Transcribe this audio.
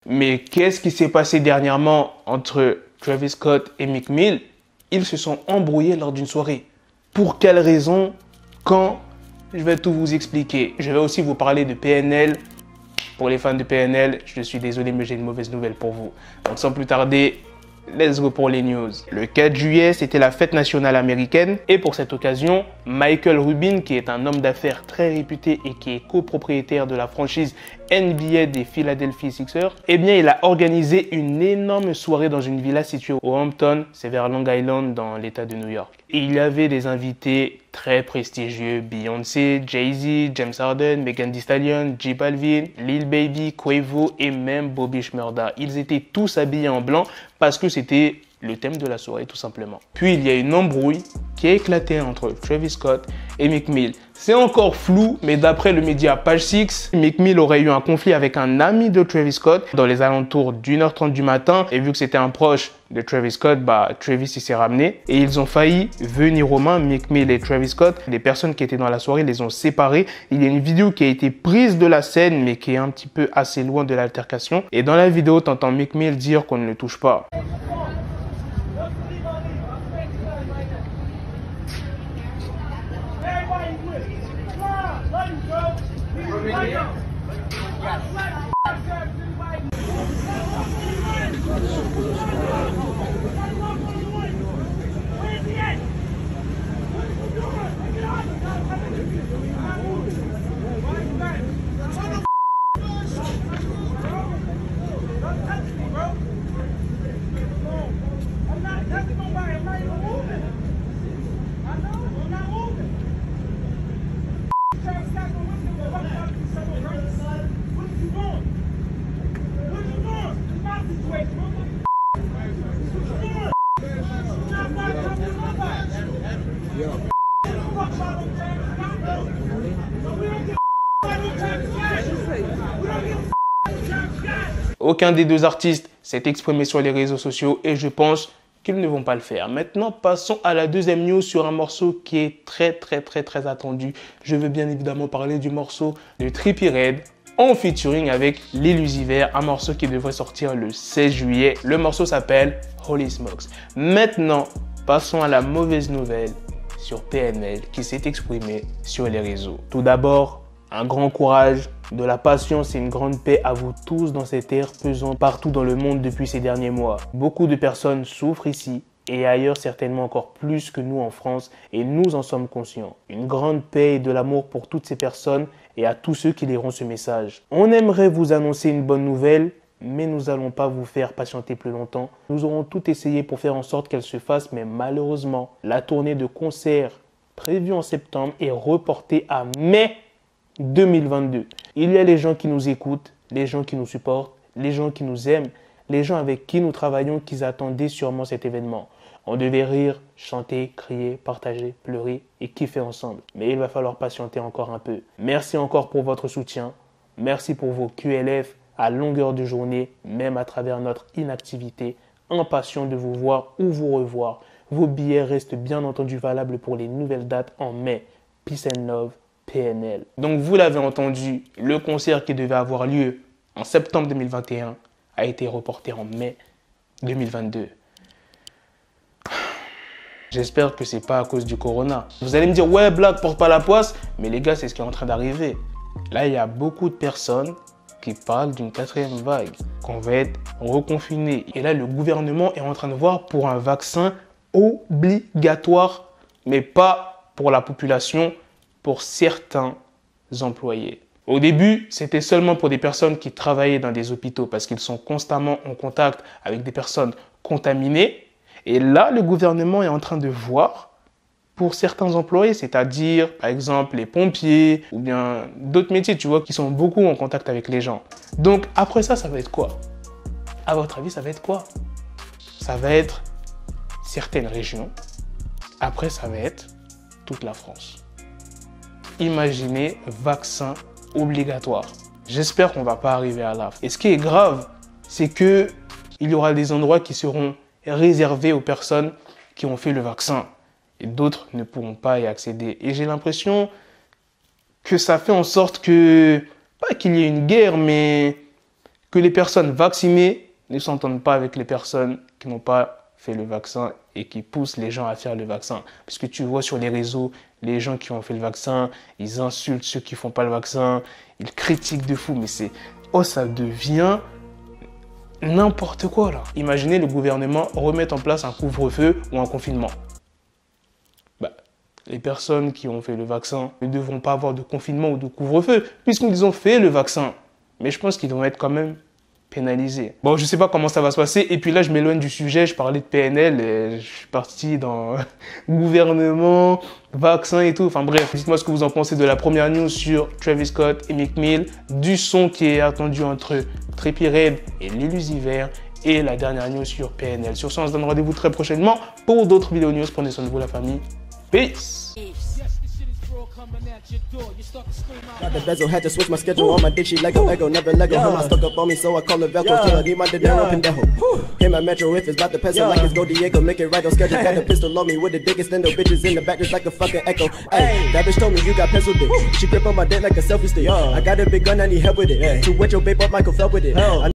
Mais qu'est-ce qui s'est passé dernièrement entre Travis Scott et Meek Mill? Ils se sont embrouillés lors d'une soirée. Pour quelles raisons? Quand? Je vais tout vous expliquer. Je vais aussi vous parler de PNL. Pour les fans de PNL, je suis désolé, mais j'ai une mauvaise nouvelle pour vous. Donc sans plus tarder, let's go pour les news. Le 4 juillet, c'était la fête nationale américaine. Et pour cette occasion, Michael Rubin, qui est un homme d'affaires très réputé et qui est copropriétaire de la franchise NBA des Philadelphia Sixers, eh bien, il a organisé une énorme soirée dans une villa située au Hampton, c'est vers Long Island dans l'état de New York. Et il y avait des invités très prestigieux, Beyoncé, Jay-Z, James Harden, Megan Thee Stallion, J Balvin, Lil Baby, Quavo et même Bobby Shmurda. Ils étaient tous habillés en blanc parce que c'était le thème de la soirée tout simplement. Puis il y a une embrouille qui a éclaté entre Travis Scott et Meek Mill. C'est encore flou, mais d'après le média Page Six, Meek Mill aurait eu un conflit avec un ami de Travis Scott dans les alentours d'1h30 du matin. Et vu que c'était un proche de Travis Scott, Travis il s'est ramené. Et ils ont failli venir aux mains, Meek Mill et Travis Scott. Les personnes qui étaient dans la soirée les ont séparés. Il y a une vidéo qui a été prise de la scène, mais qui est un petit peu assez loin de l'altercation. Et dans la vidéo, t'entends Meek Mill dire qu'on ne le touche pas. Aucun des deux artistes s'est exprimé sur les réseaux sociaux et je pense qu'ils ne vont pas le faire. Maintenant, passons à la deuxième news sur un morceau qui est très attendu. Je veux bien évidemment parler du morceau de Trippie Redd en featuring avec Lil Uzi Vert, un morceau qui devrait sortir le 16 juillet. Le morceau s'appelle Holy Smokes. Maintenant, passons à la mauvaise nouvelle sur PNL qui s'est exprimé sur les réseaux. Tout d'abord, un grand courage, de la patience et une grande paix à vous tous dans cette ère pesant partout dans le monde depuis ces derniers mois. Beaucoup de personnes souffrent ici et ailleurs certainement encore plus que nous en France et nous en sommes conscients. Une grande paix et de l'amour pour toutes ces personnes et à tous ceux qui liront ce message. On aimerait vous annoncer une bonne nouvelle, mais nous n'allons pas vous faire patienter plus longtemps. Nous aurons tout essayé pour faire en sorte qu'elle se fasse, mais malheureusement, la tournée de concert prévue en septembre est reportée à mai 2022. Il y a les gens qui nous écoutent, les gens qui nous supportent, les gens qui nous aiment, les gens avec qui nous travaillons qui attendaient sûrement cet événement. On devait rire, chanter, crier, partager, pleurer et kiffer ensemble. Mais il va falloir patienter encore un peu. Merci encore pour votre soutien. Merci pour vos QLF à longueur de journée, même à travers notre inactivité. Impatient de vous voir ou vous revoir. Vos billets restent bien entendu valables pour les nouvelles dates en mai. Peace and love. PNL. Donc vous l'avez entendu, le concert qui devait avoir lieu en septembre 2021 a été reporté en mai 2022. J'espère que c'est pas à cause du corona. Vous allez me dire, ouais, Black porte pas la poisse, mais les gars, c'est ce qui est en train d'arriver. Là, il y a beaucoup de personnes qui parlent d'une 4e vague, qu'on va être reconfiné. Et là, le gouvernement est en train de voir pour un vaccin obligatoire, mais pas pour la population, pour certains employés. Au début, c'était seulement pour des personnes qui travaillaient dans des hôpitaux parce qu'ils sont constamment en contact avec des personnes contaminées. Et là, le gouvernement est en train de voir pour certains employés, c'est-à-dire, par exemple, les pompiers ou bien d'autres métiers, tu vois, qui sont beaucoup en contact avec les gens. Donc, après ça, ça va être quoi? À votre avis, ça va être quoi? Ça va être certaines régions. Après, ça va être toute la France. Imaginez vaccin obligatoire. J'espère qu'on ne va pas arriver à là. Et ce qui est grave, c'est qu'il y aura des endroits qui seront réservés aux personnes qui ont fait le vaccin. Et d'autres ne pourront pas y accéder. Et j'ai l'impression que ça fait en sorte que, pas qu'il y ait une guerre, mais que les personnes vaccinées ne s'entendent pas avec les personnes qui n'ont pas fait le vaccin et qui poussent les gens à faire le vaccin. Parce que tu vois sur les réseaux, les gens qui ont fait le vaccin, ils insultent ceux qui ne font pas le vaccin, ils critiquent de fou, mais c'est... Oh, ça devient n'importe quoi là. Imaginez le gouvernement remettre en place un couvre-feu ou un confinement. Les personnes qui ont fait le vaccin ne devront pas avoir de confinement ou de couvre-feu puisqu'ils ont fait le vaccin. Mais je pense qu'ils vont être quand même pénalisés. Bon, je ne sais pas comment ça va se passer. Et puis là, je m'éloigne du sujet. Je parlais de PNL et je suis parti dans gouvernement, vaccin et tout. Enfin bref, dites-moi ce que vous en pensez de la première news sur Travis Scott et Meek Mill, du son qui est attendu entre Trippie Redd et Lil Uzi Vert et la dernière news sur PNL. Sur ce, on se donne rendez-vous très prochainement pour d'autres vidéos news. Prenez soin de vous, la famille. Peace. Got the bezel, had to switch my schedule on my dick, she Lego, never Lego. Her my stuck up on me, so I call her Velcro. Tell her, need my dinero, pendejo. Hit my metro if it's about to peso, like it's Go Diego, make it right on schedule. Got a pistol on me with the dick, extendo bitches in the back, just like a fucking echo. Hey, that bitch told me you got pencil dick. She grip on my dick like a selfie stick. I got a big gun, I need help with it. To wet your babe up, Michael fell with it.